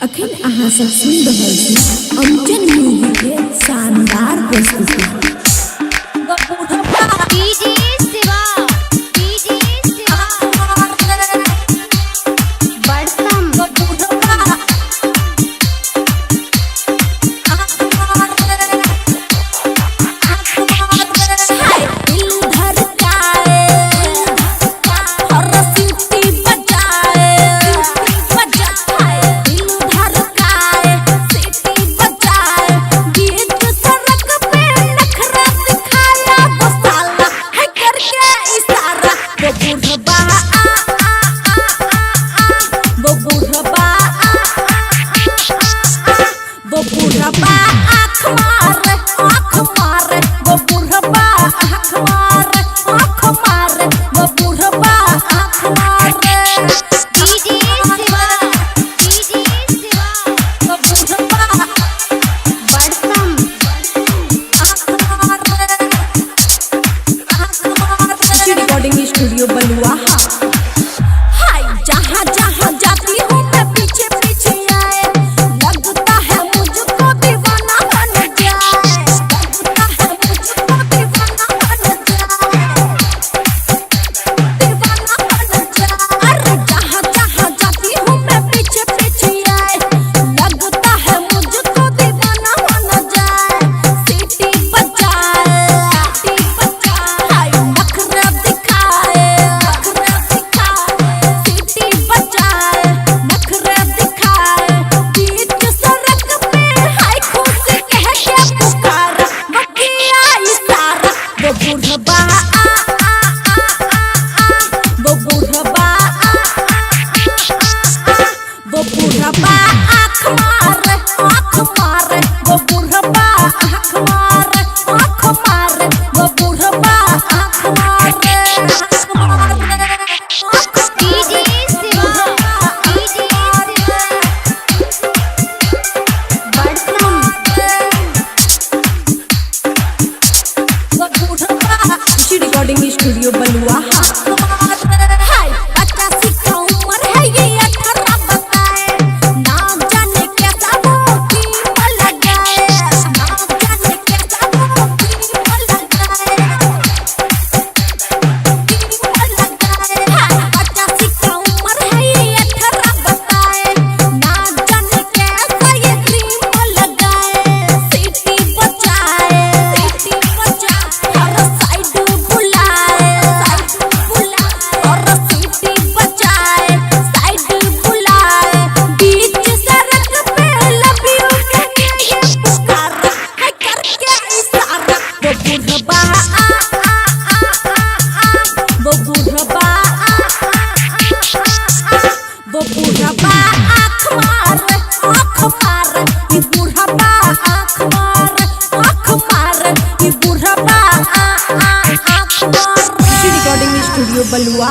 अखन अहाँ सब सुन रहल छी अंजन म्यूजिक के शानदार प्रस्तुति। स्टूडियो बलुआ हाय जहाँ जहाँ जाती हूँ मैं पीछे पीछे आए, लगता है मुझको दीवाना बन जाए, लगता है मुझको दीवाना बन जाए, दीवाना बन जाए। अरे जहाँ जहाँ जाती हूँ मैं पीछे पीछे आए, लगता है मुझको दीवाना बन जाए। सीटी बजाए हाय नखरा दिखाए, स्टूडियो बलुआ हाय 85 का उम्र है ये 18 बताए, नाम जाने कैसा वो टीम लगाए, नाम जाने कैसा वो टीम लगाए, हाय 85 का उम्र है ये 18 बताए, नाम जाने कैसा ये टीम लगाए। सीटी बजाए हर साइड स्टूडियो बलुआ।